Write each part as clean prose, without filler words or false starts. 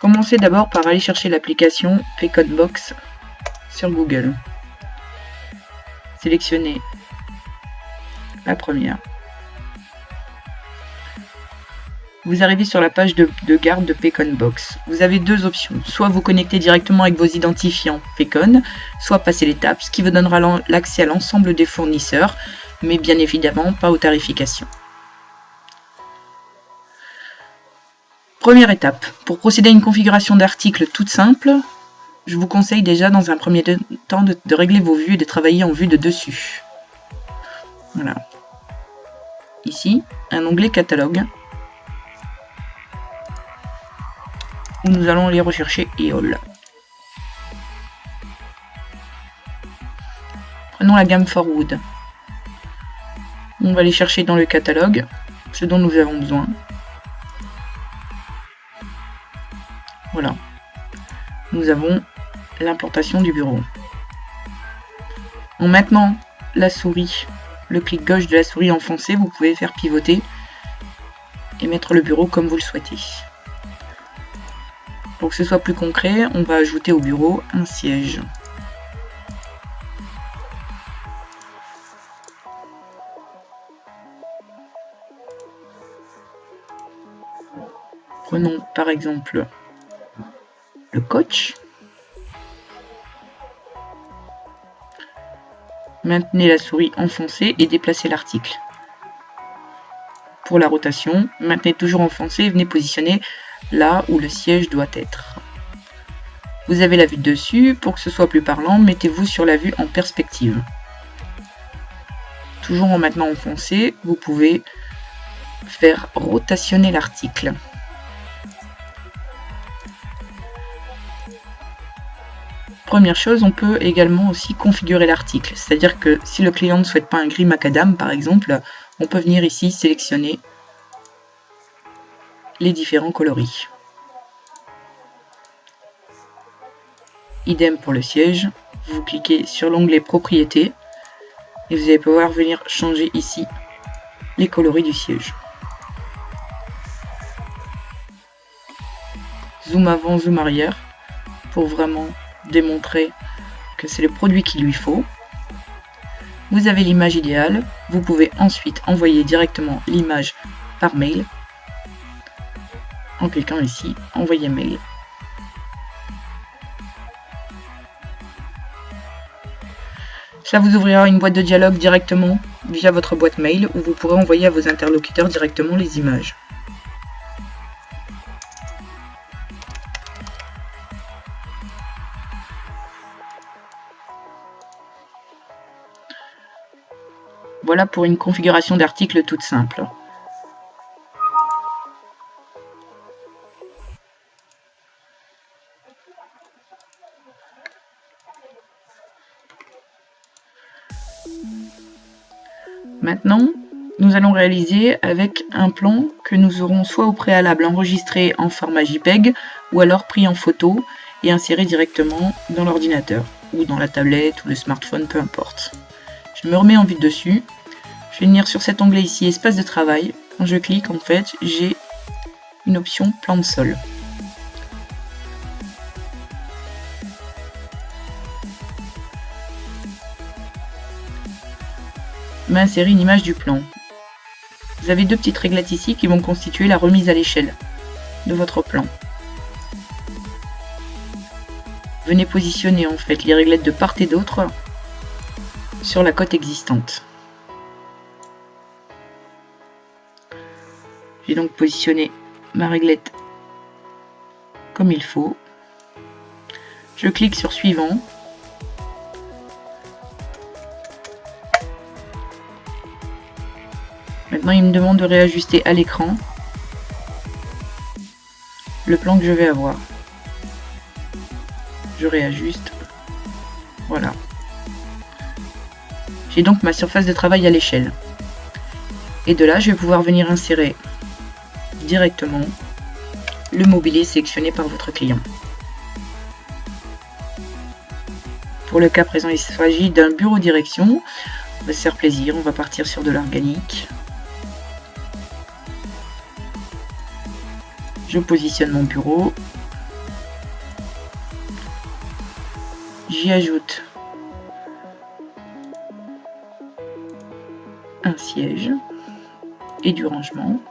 Commencez d'abord par aller chercher l'application Peconbox sur Google. Sélectionnez la première. Vous arrivez sur la page de garde de Peconbox. Vous avez deux options, soit vous connecter directement avec vos identifiants Pecon, soit passer l'étape, ce qui vous donnera l'accès à l'ensemble des fournisseurs, mais bien évidemment pas aux tarifications. Première étape, pour procéder à une configuration d'article toute simple, je vous conseille déjà dans un premier temps de régler vos vues et de travailler en vue de dessus. Voilà. Ici, un onglet catalogue, où nous allons aller rechercher EOL. Prenons la gamme Forwood. On va aller chercher dans le catalogue ce dont nous avons besoin. Voilà. Nous avons l'implantation du bureau. En maintenant la souris, le clic gauche de la souris enfoncé, vous pouvez faire pivoter et mettre le bureau comme vous le souhaitez. Pour que ce soit plus concret, on va ajouter au bureau un siège. Prenons par exemple le coach. Maintenez la souris enfoncée et déplacez l'article. Pour la rotation, maintenez toujours enfoncé et venez positionner là où le siège doit être. Vous avez la vue de dessus, pour que ce soit plus parlant, mettez-vous sur la vue en perspective. Toujours en maintenant enfoncé, vous pouvez faire rotationner l'article. Première chose, on peut également aussi configurer l'article, c'est-à-dire que si le client ne souhaite pas un gris macadam par exemple, on peut venir ici sélectionner les différents coloris. Idem pour le siège, vous cliquez sur l'onglet propriétés et vous allez pouvoir venir changer ici les coloris du siège. Zoom avant, zoom arrière pour vraiment démontrer que c'est le produit qu'il lui faut. Vous avez l'image idéale, vous pouvez ensuite envoyer directement l'image par mail en cliquant ici envoyer mail. Ça vous ouvrira une boîte de dialogue directement via votre boîte mail où vous pourrez envoyer à vos interlocuteurs directement les images. Voilà pour une configuration d'article toute simple. Maintenant, nous allons réaliser avec un plan que nous aurons soit au préalable enregistré en format JPEG ou alors pris en photo et inséré directement dans l'ordinateur ou dans la tablette ou le smartphone, peu importe. Je me remets en vue dessus. Je vais venir sur cet onglet ici, espace de travail. Quand je clique, en fait, j'ai une option plan de sol. M'insérer une image du plan. Vous avez deux petites réglettes ici qui vont constituer la remise à l'échelle de votre plan. Venez positionner en fait les réglettes de part et d'autre sur la cote existante. J'ai donc positionné ma réglette comme il faut. Je clique sur suivant. Maintenant, il me demande de réajuster à l'écran le plan que je vais avoir. Je réajuste. Voilà. J'ai donc ma surface de travail à l'échelle. Et de là, je vais pouvoir venir insérer directement le mobilier sélectionné par votre client. Pour le cas présent, il s'agit d'un bureau direction. On va se faire plaisir, on va partir sur de l'organique. Je positionne mon bureau. j'y ajoute un siège et du rangement.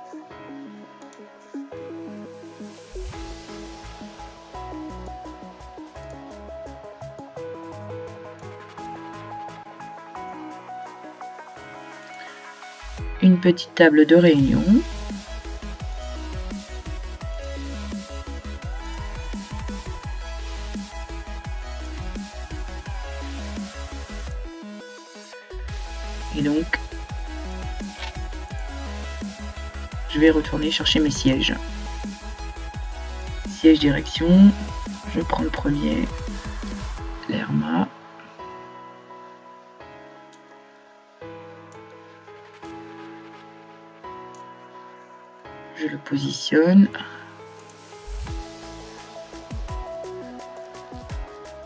Une petite table de réunion. Et donc, je vais retourner chercher mes sièges. Siège direction, je prends le premier, l'Herma. Je le positionne.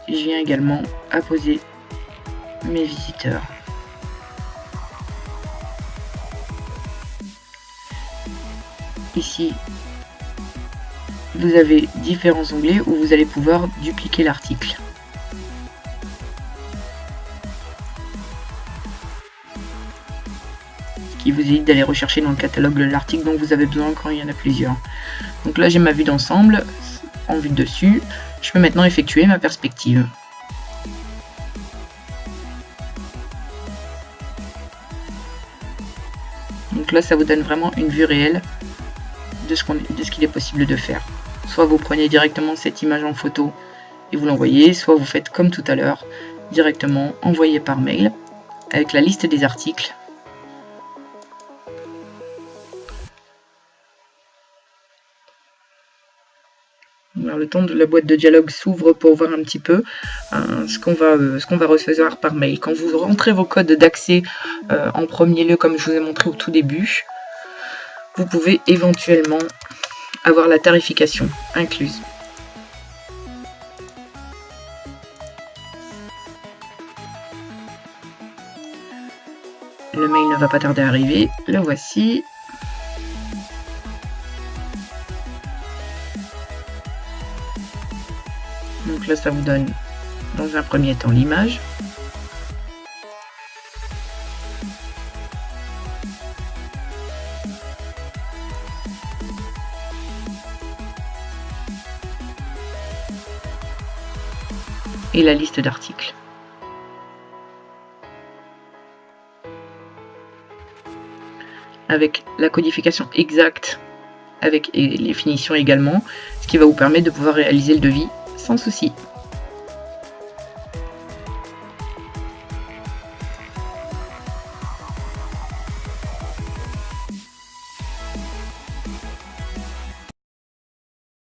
Et je viens également à poser mes visiteurs. Ici, vous avez différents onglets où vous allez pouvoir dupliquer l'article. Ce qui vous évite d'aller rechercher dans le catalogue l'article dont vous avez besoin quand il y en a plusieurs. Donc là, j'ai ma vue d'ensemble en vue de dessus. Je peux maintenant effectuer ma perspective. Donc là, ça vous donne vraiment une vue réelle de ce qu'il est possible de faire. Soit vous prenez directement cette image en photo et vous l'envoyez, soit vous faites comme tout à l'heure, directement envoyer par mail avec la liste des articles. Alors, le temps de la boîte de dialogue s'ouvre pour voir un petit peu ce qu'on va recevoir par mail. Quand vous rentrez vos codes d'accès en premier lieu, comme je vous ai montré au tout début, vous pouvez éventuellement avoir la tarification incluse. Le mail ne va pas tarder à arriver, le voici. Donc là, ça vous donne dans un premier temps l'image. Et la liste d'articles. Avec la codification exacte, avec les finitions également, ce qui va vous permettre de pouvoir réaliser le devis sans souci.